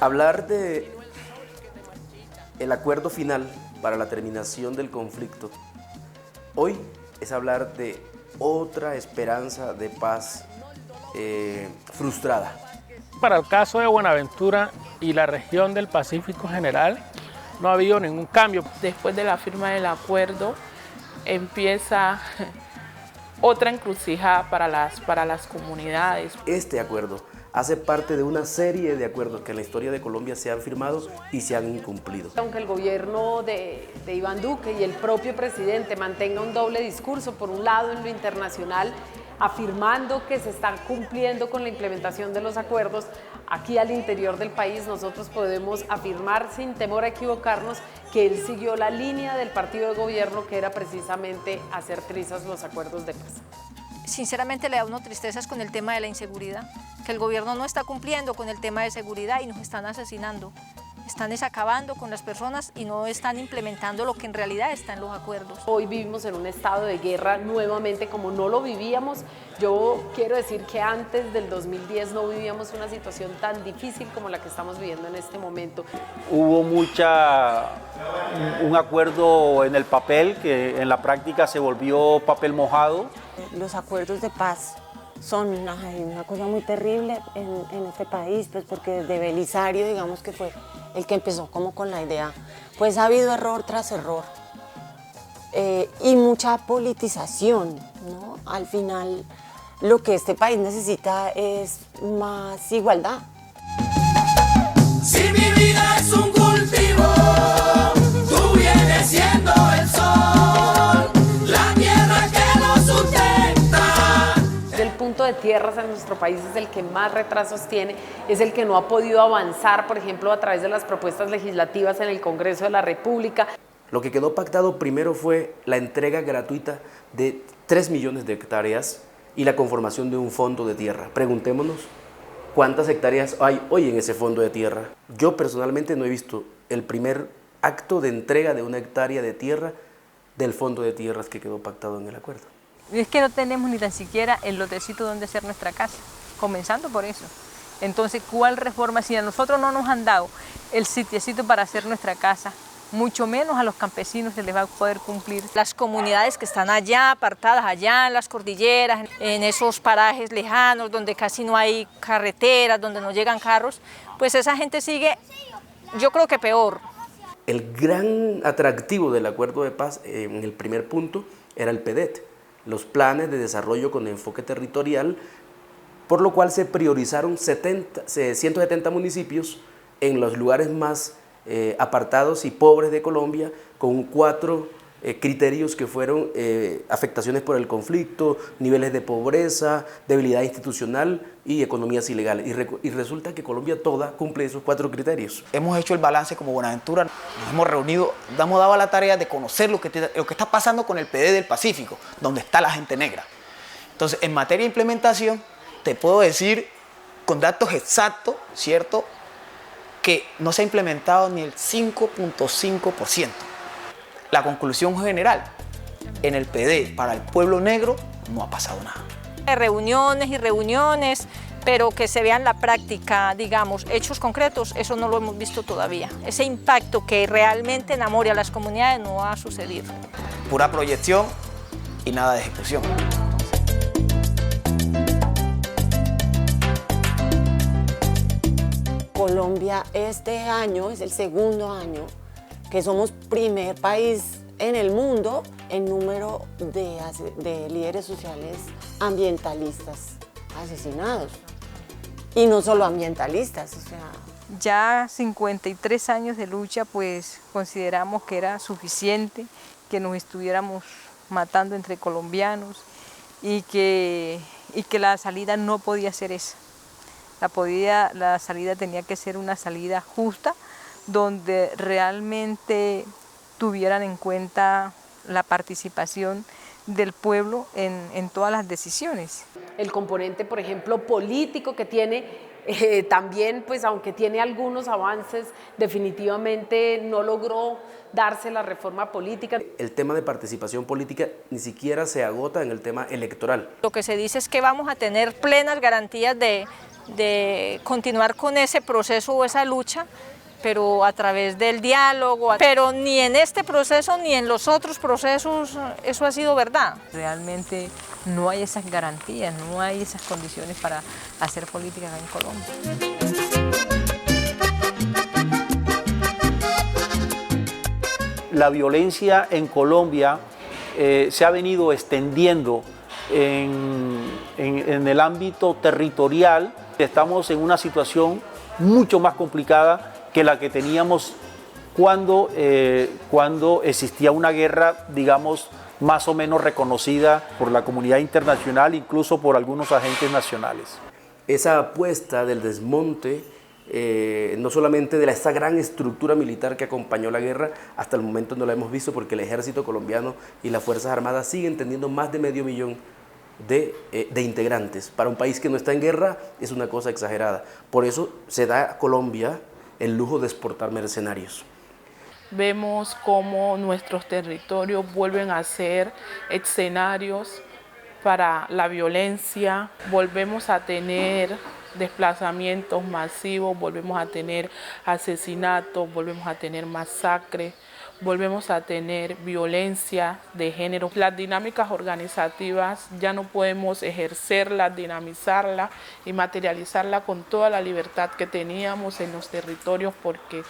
Hablar de el acuerdo final para la terminación del conflicto hoy es hablar de otra esperanza de paz frustrada. Para el caso de Buenaventura y la región del Pacífico en general, no ha habido ningún cambio. Después de la firma del acuerdo empieza otra encrucijada para las comunidades. Este acuerdo hace parte de una serie de acuerdos que en la historia de Colombia se han firmado y se han incumplido. Aunque el gobierno de Iván Duque y el propio presidente mantenga un doble discurso, por un lado en lo internacional, afirmando que se está cumpliendo con la implementación de los acuerdos, aquí al interior del país nosotros podemos afirmar sin temor a equivocarnos que él siguió la línea del partido de gobierno, que era precisamente hacer trizas los acuerdos de paz. Sinceramente le da a uno tristezas con el tema de la inseguridad, que el gobierno no está cumpliendo con el tema de seguridad y nos están asesinando. Están acabando con las personas y no están implementando lo que en realidad está en los acuerdos. Hoy vivimos en un estado de guerra nuevamente como no lo vivíamos. Yo quiero decir que antes del 2010 no vivíamos una situación tan difícil como la que estamos viviendo en este momento. Hubo un acuerdo en el papel que en la práctica se volvió papel mojado. Los acuerdos de paz son una cosa muy terrible en este país, pues porque desde Belisario, digamos que fue el que empezó como con la idea, pues ha habido error tras error y mucha politización, ¿no? Al final lo que este país necesita es más igualdad. Si mi vida es un cultivo, tú vienes siendo el sol, la tierra que nos sustenta. El punto de tierras en nuestro país es el que más retrasos tiene, es el que no ha podido avanzar, por ejemplo, a través de las propuestas legislativas en el Congreso de la República. Lo que quedó pactado primero fue la entrega gratuita de 3 millones de hectáreas y la conformación de un fondo de tierra. Preguntémonos cuántas hectáreas hay hoy en ese fondo de tierra. Yo personalmente no he visto el primer acto de entrega de una hectárea de tierra del fondo de tierras que quedó pactado en el acuerdo. Es que no tenemos ni tan siquiera el lotecito donde hacer nuestra casa, comenzando por eso. Entonces, ¿cuál reforma? Si a nosotros no nos han dado el sitiecito para hacer nuestra casa, mucho menos a los campesinos se les va a poder cumplir. Las comunidades que están allá, apartadas allá en las cordilleras, en esos parajes lejanos donde casi no hay carreteras, donde no llegan carros, pues esa gente sigue, yo creo que peor. El gran atractivo del acuerdo de paz en el primer punto era el PEDET, los planes de desarrollo con enfoque territorial, por lo cual se priorizaron 170 municipios en los lugares más apartados y pobres de Colombia, con 4 criterios que fueron afectaciones por el conflicto, niveles de pobreza, debilidad institucional y economías ilegales. Y resulta que Colombia toda cumple esos 4 criterios. Hemos hecho el balance como Buenaventura, nos hemos reunido, hemos dado la tarea de conocer lo que está pasando con el PD del Pacífico, donde está la gente negra. Entonces, en materia de implementación, te puedo decir con datos exactos, ¿cierto?, que no se ha implementado ni el 5.5%. La conclusión general, en el PD para el pueblo negro no ha pasado nada. Reuniones y reuniones, pero que se vea en la práctica, digamos, hechos concretos, eso no lo hemos visto todavía. Ese impacto que realmente enamore a las comunidades no ha sucedido. Pura proyección y nada de ejecución. Colombia este año es el segundo año que somos primer país en el mundo en número de líderes sociales ambientalistas asesinados. Y no solo ambientalistas, o sea... Ya 53 años de lucha, pues consideramos que era suficiente que nos estuviéramos matando entre colombianos y que la salida no podía ser esa. La salida tenía que ser una salida justa, donde realmente tuvieran en cuenta la participación del pueblo en todas las decisiones. El componente, por ejemplo, político que tiene, también, pues aunque tiene algunos avances, definitivamente no logró darse la reforma política. El tema de participación política ni siquiera se agota en el tema electoral. Lo que se dice es que vamos a tener plenas garantías de de continuar con ese proceso o esa lucha, pero a través del diálogo. Pero ni en este proceso ni en los otros procesos eso ha sido verdad. Realmente no hay esas garantías, no hay esas condiciones para hacer política acá en Colombia. La violencia en Colombia se ha venido extendiendo en el ámbito territorial. Estamos en una situación mucho más complicada que la que teníamos cuando existía una guerra, digamos, más o menos reconocida por la comunidad internacional, incluso por algunos agentes nacionales. Esa apuesta del desmonte, no solamente de esta gran estructura militar que acompañó la guerra, hasta el momento no la hemos visto porque el ejército colombiano y las Fuerzas Armadas siguen teniendo más de 500.000 de integrantes. Para un país que no está en guerra es una cosa exagerada. Por eso se da a Colombia el lujo de exportar mercenarios. Vemos cómo nuestros territorios vuelven a ser escenarios para la violencia, volvemos a tener desplazamientos masivos, volvemos a tener asesinatos, volvemos a tener masacres, volvemos a tener violencia de género. Las dinámicas organizativas ya no podemos ejercerlas, dinamizarlas y materializarlas con toda la libertad que teníamos en los territorios porque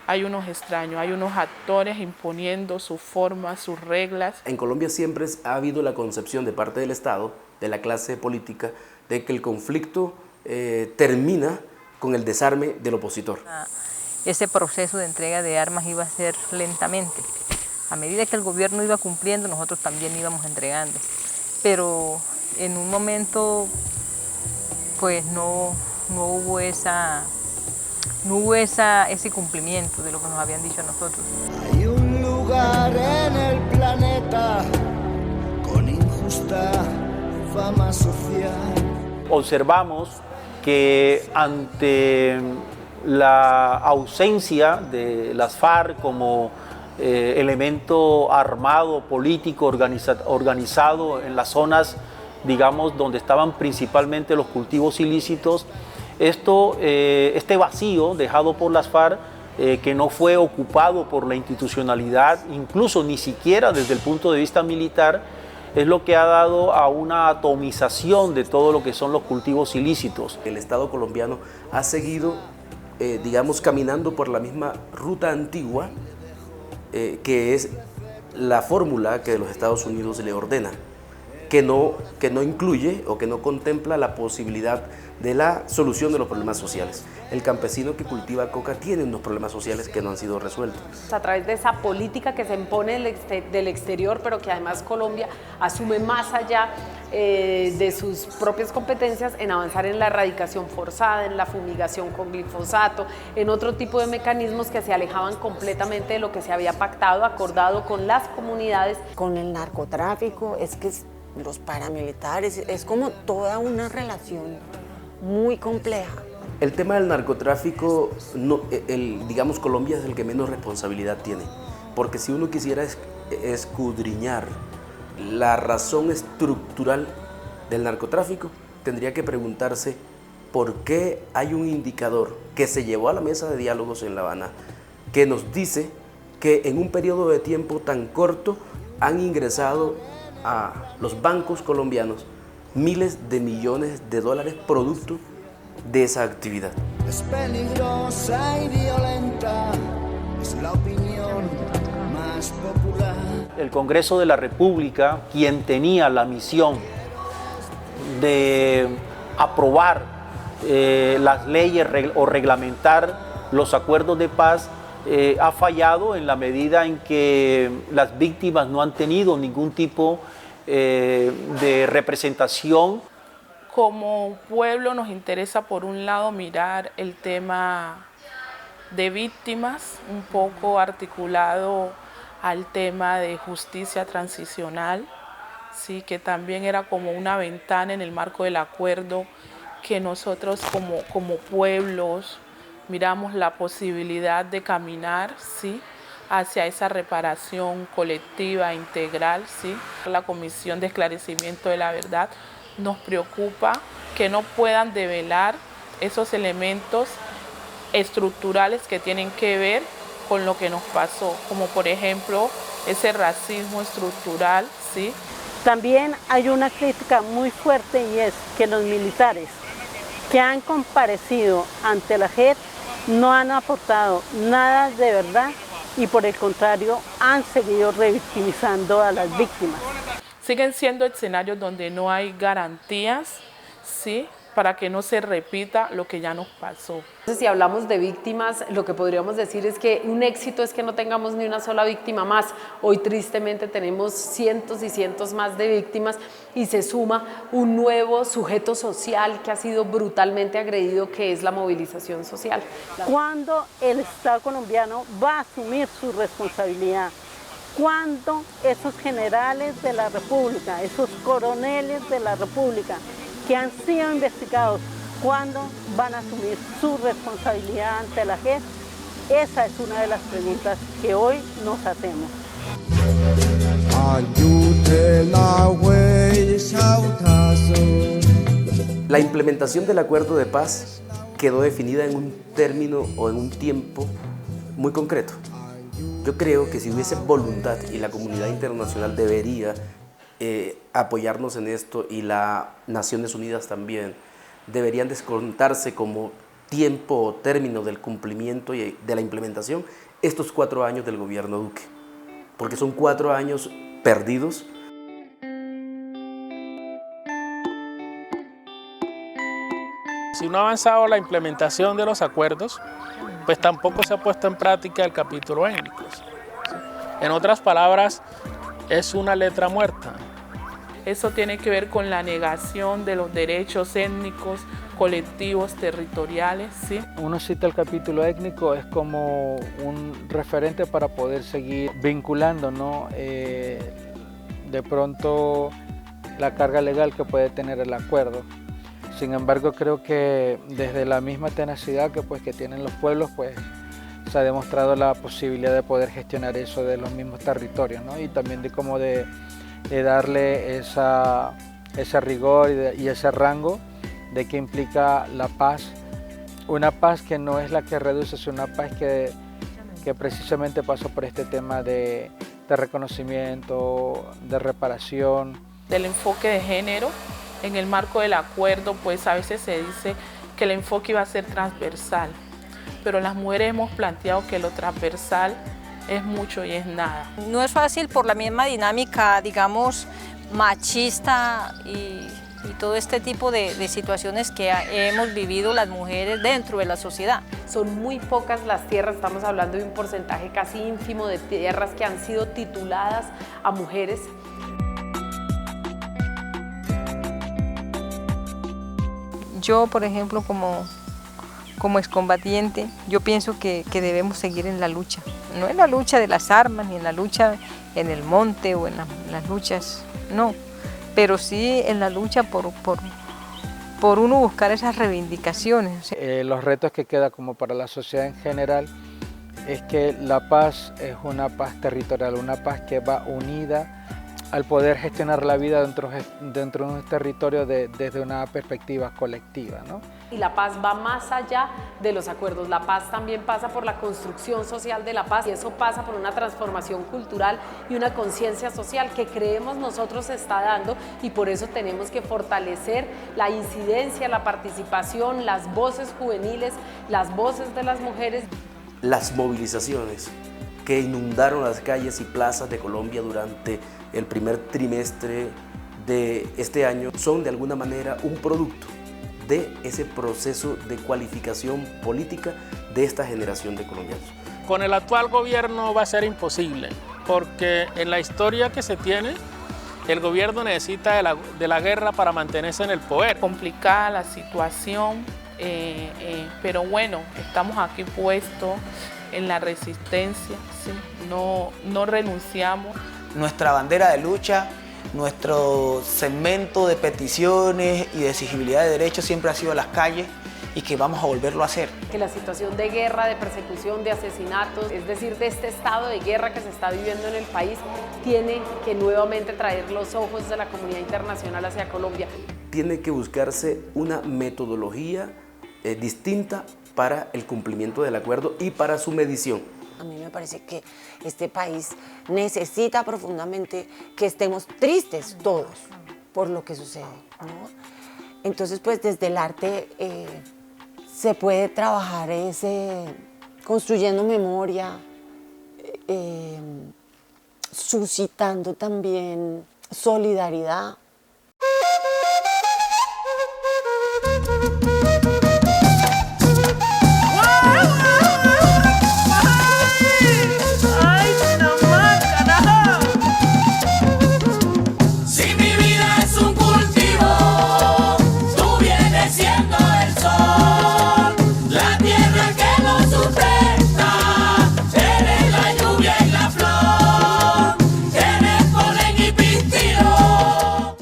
hay unos extraños, hay unos actores imponiendo sus formas, sus reglas. En Colombia siempre ha habido la concepción de parte del Estado, de la clase política, de que el conflicto termina con el desarme del opositor. Ese proceso de entrega de armas iba a ser lentamente. A medida que el gobierno iba cumpliendo, nosotros también íbamos entregando. Pero en un momento, pues no hubo ese cumplimiento de lo que nos habían dicho a nosotros. Hay un lugar en el planeta con injusta fama social. Observamos que ante la ausencia de las FARC como elemento armado, político, organizado en las zonas, digamos, donde estaban principalmente los cultivos ilícitos, este vacío dejado por las FARC, que no fue ocupado por la institucionalidad, incluso ni siquiera desde el punto de vista militar, es lo que ha dado a una atomización de todo lo que son los cultivos ilícitos. El Estado colombiano ha seguido, digamos, caminando por la misma ruta antigua, que es la fórmula que los Estados Unidos le ordena, que no incluye o que no contempla la posibilidad de la solución de los problemas sociales. El campesino que cultiva coca tiene unos problemas sociales que no han sido resueltos. A través de esa política que se impone del exterior, pero que además Colombia asume más allá de sus propias competencias en avanzar en la erradicación forzada, en la fumigación con glifosato, en otro tipo de mecanismos que se alejaban completamente de lo que se había pactado, acordado con las comunidades. Con el narcotráfico, es que los paramilitares, es como toda una relación muy compleja. El tema del narcotráfico, digamos, Colombia es el que menos responsabilidad tiene, porque si uno quisiera escudriñar la razón estructural del narcotráfico, tendría que preguntarse por qué hay un indicador que se llevó a la mesa de diálogos en La Habana que nos dice que en un periodo de tiempo tan corto han ingresado a los bancos colombianos miles de millones de dólares producto de esa actividad. Es peligrosa y violenta, es la opinión más popular. El Congreso de la República, quien tenía la misión de aprobar las leyes o reglamentar los acuerdos de paz, ha fallado en la medida en que las víctimas no han tenido ningún tipo de representación. Como pueblo nos interesa por un lado mirar el tema de víctimas, un poco articulado al tema de justicia transicional, sí, que también era como una ventana en el marco del acuerdo que nosotros como pueblos miramos la posibilidad de caminar, sí, hacia esa reparación colectiva, integral, sí. La Comisión de Esclarecimiento de la Verdad nos preocupa que no puedan develar esos elementos estructurales que tienen que ver con lo que nos pasó, como por ejemplo ese racismo estructural, ¿sí? También hay una crítica muy fuerte y es que los militares que han comparecido ante la JEP no han aportado nada de verdad y por el contrario han seguido revictimizando a las víctimas. Siguen siendo escenarios donde no hay garantías, ¿sí?, para que no se repita lo que ya nos pasó. Entonces, si hablamos de víctimas, lo que podríamos decir es que un éxito es que no tengamos ni una sola víctima más. Hoy tristemente tenemos cientos y cientos más de víctimas y se suma un nuevo sujeto social que ha sido brutalmente agredido, que es la movilización social. ¿Cuándo el Estado colombiano va a asumir su responsabilidad? ¿Cuándo esos generales de la República, esos coroneles de la República que han sido investigados, cuándo van a asumir su responsabilidad ante la JEP? Esa es una de las preguntas que hoy nos hacemos. La implementación del acuerdo de paz quedó definida en un término o en un tiempo muy concreto. Yo creo que si hubiese voluntad, y la comunidad internacional debería apoyarnos en esto, y las Naciones Unidas también, deberían descontarse como tiempo o término del cumplimiento y de la implementación estos 4 años del gobierno Duque, porque son 4 años perdidos. Si no ha avanzado la implementación de los acuerdos, pues tampoco se ha puesto en práctica el capítulo étnicos. En otras palabras, es una letra muerta. Eso tiene que ver con la negación de los derechos étnicos, colectivos, territoriales, ¿sí? Uno cita el capítulo étnico, es como un referente para poder seguir vinculando, ¿no? De pronto la carga legal que puede tener el acuerdo. Sin embargo, creo que desde la misma tenacidad que tienen los pueblos, pues se ha demostrado la posibilidad de poder gestionar eso de los mismos territorios, ¿no? Y también de darle ese rigor y ese rango de qué implica la paz. Una paz que no es la que reduce, es una paz que precisamente pasó por este tema de reconocimiento, de reparación. Del enfoque de género, en el marco del acuerdo, pues a veces se dice que el enfoque iba a ser transversal, pero las mujeres hemos planteado que lo transversal es mucho y es nada. No es fácil por la misma dinámica, digamos, machista y todo este tipo de situaciones que hemos vivido las mujeres dentro de la sociedad. Son muy pocas las tierras, estamos hablando de un porcentaje casi ínfimo de tierras que han sido tituladas a mujeres. Yo, por ejemplo, como excombatiente, yo pienso que debemos seguir en la lucha. No en la lucha de las armas, ni en la lucha en el monte o en las luchas, no. Pero sí en la lucha por uno buscar esas reivindicaciones. Los retos que queda como para la sociedad en general es que la paz es una paz territorial, una paz que va unida al poder gestionar la vida dentro de un territorio desde una perspectiva colectiva, ¿no? Y la paz va más allá de los acuerdos. La paz también pasa por la construcción social de la paz, y eso pasa por una transformación cultural y una conciencia social que creemos nosotros se está dando, y por eso tenemos que fortalecer la incidencia, la participación, las voces juveniles, las voces de las mujeres. Las movilizaciones que inundaron las calles y plazas de Colombia durante el primer trimestre de este año son de alguna manera un producto de ese proceso de cualificación política de esta generación de colombianos. Con el actual gobierno va a ser imposible, porque en la historia que se tiene, el gobierno necesita de la guerra para mantenerse en el poder. Complicada la situación, pero bueno, estamos aquí puestos en la resistencia, ¿sí? No renunciamos. Nuestra bandera de lucha, nuestro segmento de peticiones y de exigibilidad de derechos siempre ha sido las calles, y que vamos a volverlo a hacer. Que la situación de guerra, de persecución, de asesinatos, es decir, de este estado de guerra que se está viviendo en el país, tiene que nuevamente traer los ojos de la comunidad internacional hacia Colombia. Tiene que buscarse una metodología distinta para el cumplimiento del acuerdo y para su medición. A mí me parece que este país necesita profundamente que estemos tristes todos por lo que sucede, ¿no? Entonces, pues desde el arte se puede trabajar construyendo memoria, suscitando también solidaridad. Si mi vida es un cultivo, tú vienes siendo